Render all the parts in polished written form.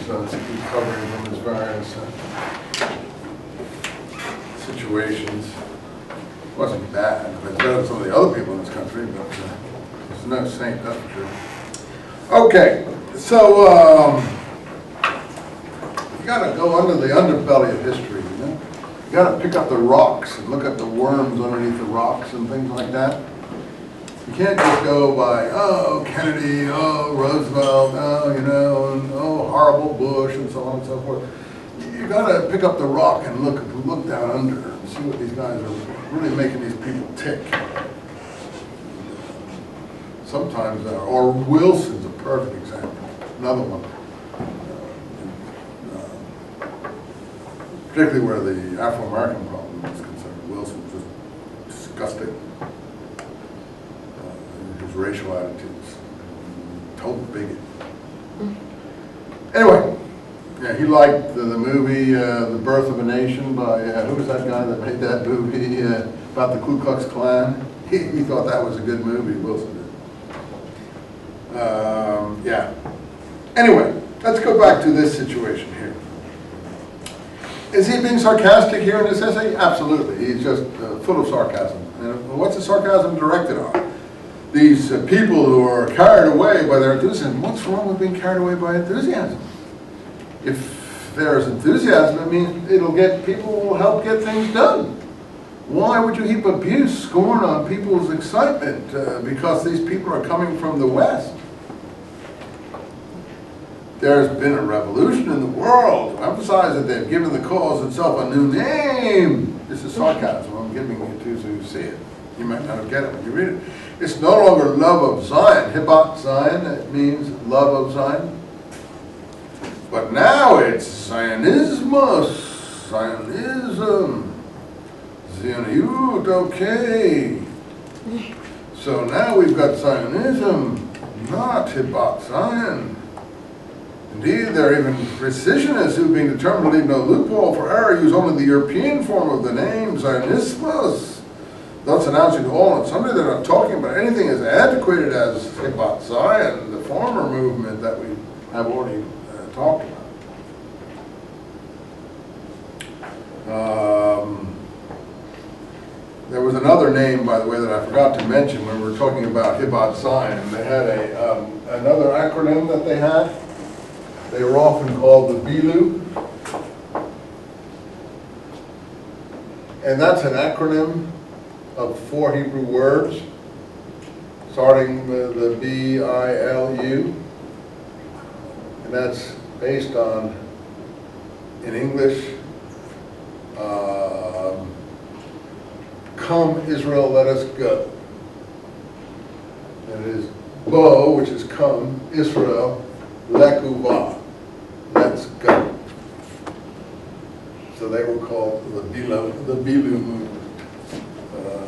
recovering from his various situations. It wasn't bad, but it's better than some of the other people in this country, but it's no saint, that's for sure. Okay, so you got to go under the underbelly of history, you know? You got to pick up the rocks and look at the worms underneath the rocks and things like that. You can't just go by, oh, Kennedy, oh, Roosevelt, oh, you know, and oh, horrible Bush, and so on and so forth. You got to pick up the rock and look down under and see what these guys are really making these people tick. Sometimes, or Wilson's a perfect example, another one. Particularly where the Afro-American problem is concerned. Wilson was just disgusting. His racial attitudes, total bigot. Anyway, yeah, he liked the movie The Birth of a Nation by, who was that guy that made that movie about the Ku Klux Klan? He thought that was a good movie, Wilson did. Yeah. Anyway, let's go back to this situation here. Is he being sarcastic here in this essay? Absolutely. He's just full of sarcasm. And what's the sarcasm directed on? These people who are carried away by their enthusiasm. What's wrong with being carried away by enthusiasm? If there's enthusiasm, I mean, it'll get people will help get things done. Why would you heap abuse, scorn on people's excitement because these people are coming from the West? There's been a revolution in the world. Emphasize that they've given the cause itself a new name. This is sarcasm I'm giving you to so you see it. You might not get it when you read it. It's no longer love of Zion, Hibat Zion, it means love of Zion. But now it's Zionismus, Zionism, Zioniyut, okay. So now we've got Zionism, not Hibat Zion. Indeed, there are even precisionists who, being determined to leave no loophole for error, use only the European form of the name, Zionismus, thus announcing to all and sundry they're not talking about anything as antiquated as Hibat Zion, the former movement that we have already talked about. There was another name, by the way, that I forgot to mention when we were talking about Hibat Zion. They had another acronym that they had. They were often called the BILU. And that's an acronym of 4 Hebrew words, starting with the B-I-L-U. And that's based on, in English, come Israel, let us go. And it is Bo, which is come, Israel, Lekuva, let's go. So they were called the Bilu movement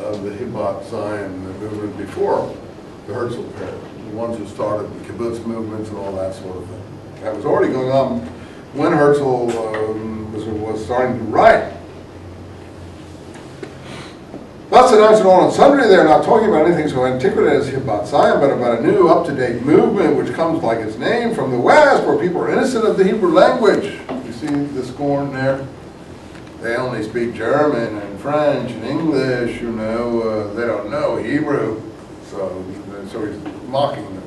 of the Hibat Zion movement before the Herzl period, the ones who started the kibbutz movements and all that sort of thing. That was already going on when Herzl was starting to write. Thus announced all and sundry, they're not talking about anything so antiquated as Hibat Zion, but about a new, up-to-date movement which comes like its name from the West, where people are innocent of the Hebrew language. You see the scorn there? They only speak German and French and English, you know. They don't know Hebrew, so he's mocking them.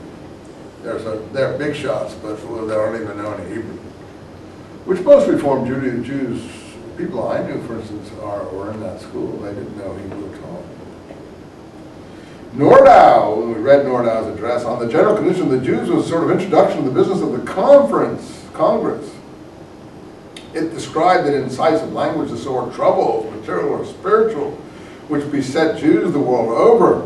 They're big shots, but they don't even know any Hebrew. Which most Reformed Jews, people I knew, for instance, were in that school. They didn't know Hebrew at all. Nordau, when we read Nordau's address, on the general condition of the Jews was a sort of introduction to the business of the Congress. It described it in incisive language the sore troubles, material or spiritual, which beset Jews the world over.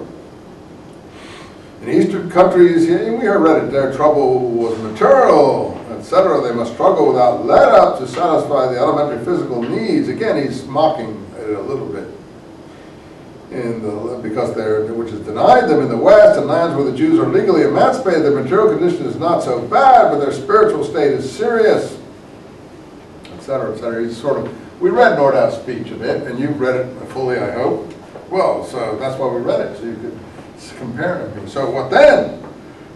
In Eastern countries, we read it, their trouble was material, etc. They must struggle without let-up to satisfy the elementary physical needs. Again, he's mocking it a little bit. Which is denied them in the West and lands where the Jews are legally emancipated. Their material condition is not so bad, but their spiritual state is serious, etc., etc. He's we read Nordau's speech a bit, and you've read it fully, I hope. Well, so that's why we read it, so you could compare it. So what then?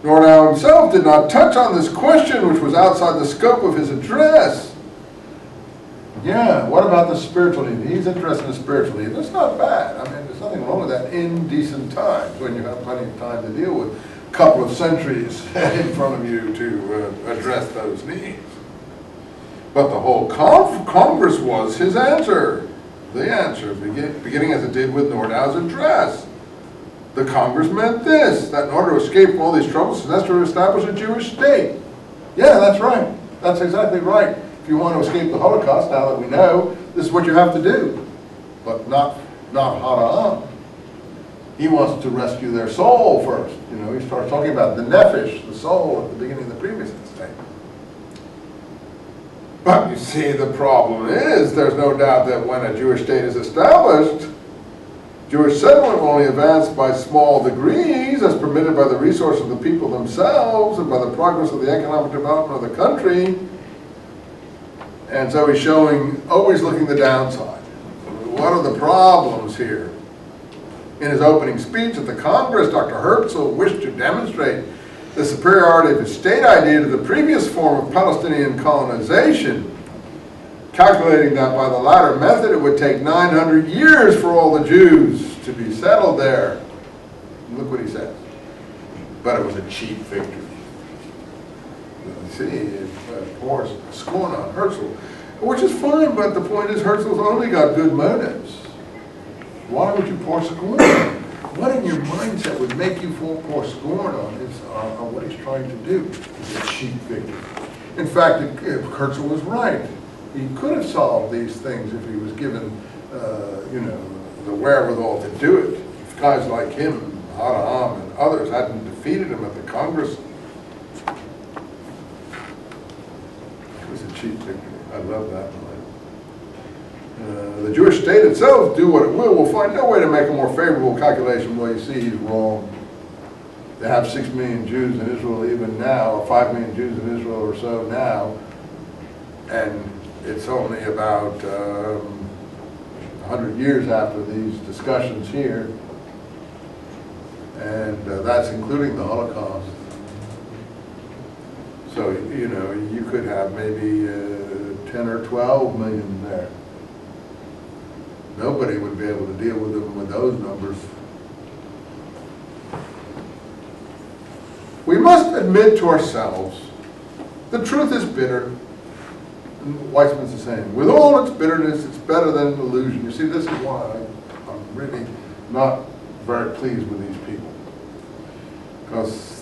Nordau himself did not touch on this question, which was outside the scope of his address. Yeah, what about the spiritual need? He's interested in spiritual need. That's not bad. I mean, there's nothing wrong with that in decent times, when you have plenty of time to deal with a couple of centuries in front of you to address those needs. But the whole Congress was his answer. The answer, beginning as it did with Nordau's address. The Congress meant this, that in order to escape from all these troubles, it's necessary to establish a Jewish state. Yeah, that's right. That's exactly right. If you want to escape the Holocaust, now that we know, this is what you have to do. But not Hara'am. He wants to rescue their soul first. You know, he starts talking about the nephesh, the soul, at the beginning of the previous statement. But you see, the problem is, there's no doubt that when a Jewish state is established, Jewish settlement will only advance by small degrees, as permitted by the resources of the people themselves and by the progress of the economic development of the country. And so he's showing, always looking the downside. What are the problems here? In his opening speech at the Congress, Dr. Herzl wished to demonstrate the superiority of his state idea to the previous form of Palestinian colonization, calculating that by the latter method it would take 900 years for all the Jews to be settled there. Look what he says. But it was a cheap victory. You see, it pours scorn on Herzl, which is fine, but the point is Herzl's only got good motives. Why would you pour scorn on him? What in your mindset would make you pour scorn on what he's trying to do? It's a cheap victory. In fact, Herzl was right. He could have solved these things if he was given, you know, the wherewithal to do it. If guys like him, Hara'am, and others hadn't defeated him at the Congress, it was a cheap victory. I love that line. The Jewish state itself, do what it will find no way to make a more favorable calculation. Well, you see, he's wrong. They have 6 million Jews in Israel even now, or 5 million Jews in Israel or so now, and it's only about 100 years after these discussions here, and that's including the Holocaust. So, you know, you could have maybe 10 or 12 million there. Nobody would be able to deal with them with those numbers. We must admit to ourselves, the truth is bitter. And Weizmann's the same. With all its bitterness, it's better than an illusion. You see, this is why I'm really not very pleased with these people. Because